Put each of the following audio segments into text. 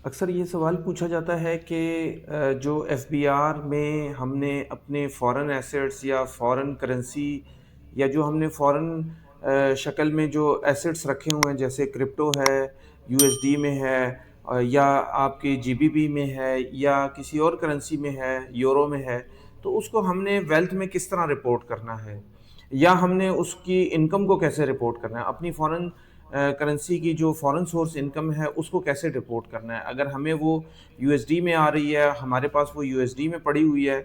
अक्सर ये सवाल पूछा जाता है कि जो एफबीआर में हमने अपने फॉरेन एसेट्स या फॉरेन करेंसी या जो हमने फॉरेन शक्ल में जो एसेट्स रखे हुए हैं जैसे क्रिप्टो है, यूएसडी में है या आपके जीबीपी में है या किसी और करेंसी में है, यूरो में है, तो उसको हमने वेल्थ में किस तरह रिपोर्ट करना है या हमने उसकी इनकम को कैसे रिपोर्ट करना है, अपनी फॉरेन करेंसी की जो फॉरेन सोर्स इनकम है उसको कैसे रिपोर्ट करना है। अगर हमें वो यूएसडी में आ रही है, हमारे पास वो यूएसडी में पड़ी हुई है,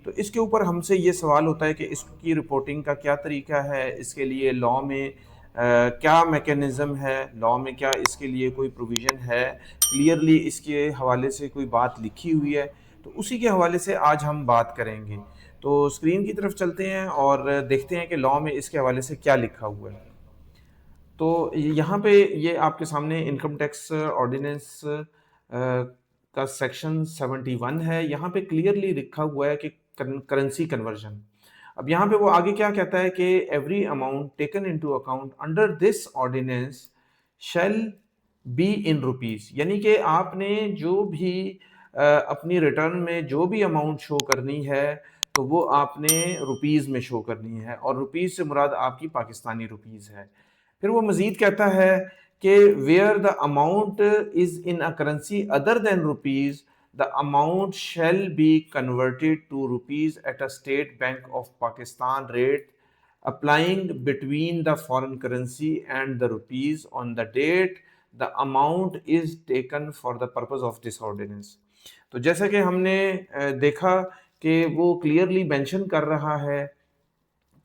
तो इसके ऊपर हमसे ये सवाल होता है कि इसकी रिपोर्टिंग का क्या तरीका है, इसके लिए लॉ में क्या मैकेनिज्म है, लॉ में क्या इसके लिए कोई प्रोविजन है, क्लियरली इसके हवाले से कोई बात लिखी हुई है, तो उसी के हवाले से आज हम बात करेंगे। तो स्क्रीन की तरफ चलते हैं और देखते हैं कि लॉ में इसके हवाले से क्या लिखा हुआ है। तो यहाँ पे ये आपके सामने इनकम टैक्स ऑर्डिनेंस का सेक्शन 71 है। यहाँ पे क्लियरली लिखा हुआ है कि करेंसी कन्वर्जन। अब यहाँ पे वो आगे क्या कहता है कि every amount taken into account under this ordinance shall be in rupees, यानी कि आपने जो भी अपनी रिटर्न में जो भी अमाउंट शो करनी है तो वो आपने रुपीस में शो करनी है, और रुपीस से मुराद आपकी पाकिस्तानी रुपीस है। फिर वो मजीद कहता है कि where the amount is in a currency other than rupees the amount shall be converted to rupees at a State Bank of Pakistan rate applying between the foreign currency and the rupees on the date the amount is taken for the purpose of this ordinance. तो जैसा कि हमने देखा कि वो clearly mention कर रहा है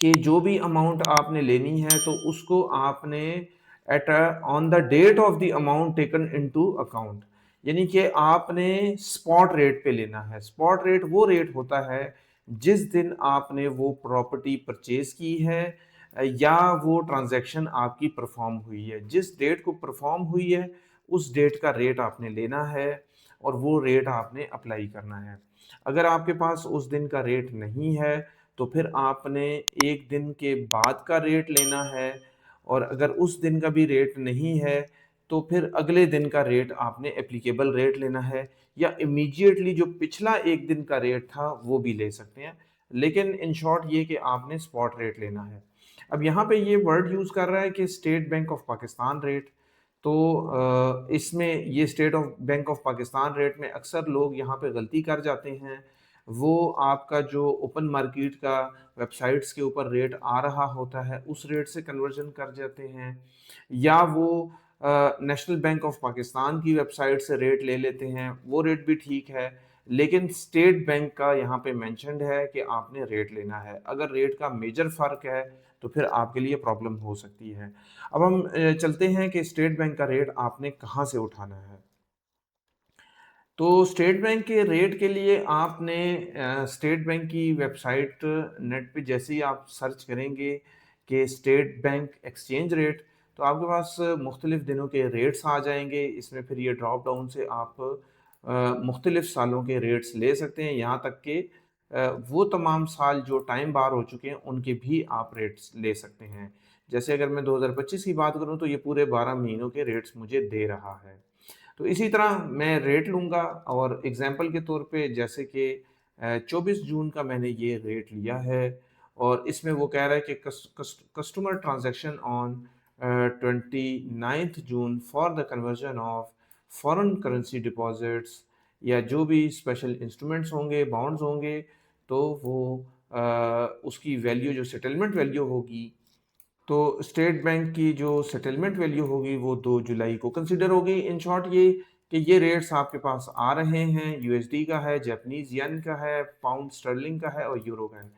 कि जो भी अमाउंट आपने लेनी है तो उसको आपने at on the date of the amount taken into account, यानी कि आपने स्पॉट रेट पे लेना है। स्पॉट रेट वो रेट होता है जिस दिन आपने वो प्रॉपर्टी परचेज की है या वो ट्रांजैक्शन आपकी परफॉर्म हुई है। जिस डेट को परफॉर्म हुई है उस डेट का रेट आपने लेना है और वो रेट आपने अप्लाई करना है। अगर आपके पास उस दिन का रेट नहीं है तो फिर आपने एक दिन के बाद का रेट लेना है, और अगर उस दिन का भी रेट नहीं है तो फिर अगले दिन का रेट आपने एप्लीकेबल रेट लेना है, या इमीडिएटली जो पिछला एक दिन का रेट था वो भी ले सकते हैं। लेकिन इन शॉर्ट ये कि आपने स्पॉट रेट लेना है। अब यहाँ पे ये वर्ड यूज़ कर रहा है कि state Bank of Pakistan rate. तो इसमें ये state of bank of Pakistan rate में अक्सर लोग यहाँ पे गलती कर जाते हैं। वो आपका जो ओपन मार्केट का वेबसाइट्स के ऊपर रेट आ रहा होता है उस रेट से कन्वर्जन कर जाते हैं, या वो नेशनल बैंक ऑफ पाकिस्तान की वेबसाइट से रेट ले लेते हैं, वो रेट भी ठीक है। लेकिन स्टेट बैंक का यहाँ पे मेंशन्ड है कि आपने रेट लेना है। अगर रेट का मेजर फ़र्क है तो फिर आपके लिए प्रॉब्लम हो सकती है। अब हम चलते हैं कि स्टेट बैंक का रेट आपने कहाँ से उठाना है। तो स्टेट बैंक के रेट के लिए आपने स्टेट बैंक की वेबसाइट नेट पे जैसे ही आप सर्च करेंगे कि स्टेट बैंक एक्सचेंज रेट, तो आपके पास मुख्तलिफ दिनों के रेट्स आ जाएंगे। इसमें फिर ये ड्रॉप डाउन से आप मुख्तलिफ सालों के रेट्स ले सकते हैं, यहाँ तक कि वो तमाम साल जो टाइम बार हो चुके हैं उनके भी आप रेट्स ले सकते हैं। जैसे अगर मैं 2025 की बात करूँ तो ये पूरे 12 महीनों के रेट्स मुझे दे रहा है। तो इसी तरह मैं रेट लूँगा, और एग्जांपल के तौर पे जैसे कि 24 जून का मैंने ये रेट लिया है, और इसमें वो कह रहा है कि customer transaction on 29th June for the conversion of foreign currency deposits, या जो भी स्पेशल इंस्ट्रूमेंट्स होंगे, बॉन्ड्स होंगे, तो वो उसकी वैल्यू जो सेटलमेंट वैल्यू होगी, तो स्टेट बैंक की जो सेटलमेंट वैल्यू होगी वो 2 जुलाई को कंसिडर होगी। इन शॉर्ट ये कि ये रेट्स आपके पास आ रहे हैं, यूएसडी का है, जापानीज येन का है, पाउंड स्टर्लिंग का है और यूरो का है।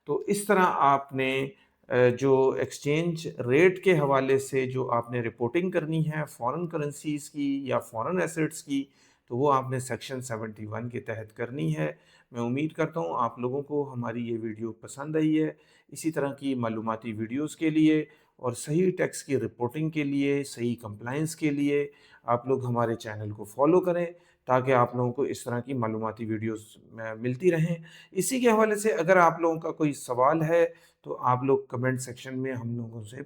तो इस तरह आपने जो एक्सचेंज रेट के हवाले से जो आपने रिपोर्टिंग करनी है फॉरेन करेंसीज की या फॉरेन एसेट्स की, तो वो आपने सेक्शन 71 के तहत करनी है। मैं उम्मीद करता हूँ आप लोगों को हमारी ये वीडियो पसंद आई है। इसी तरह की मालूमाती वीडियोस के लिए और सही टैक्स की रिपोर्टिंग के लिए, सही कंप्लायंस के लिए आप लोग हमारे चैनल को फॉलो करें, ताकि आप लोगों को इस तरह की मालूमाती वीडियोस मिलती रहें। इसी के हवाले से अगर आप लोगों का कोई सवाल है तो आप लोग कमेंट सेक्शन में हम लोगों से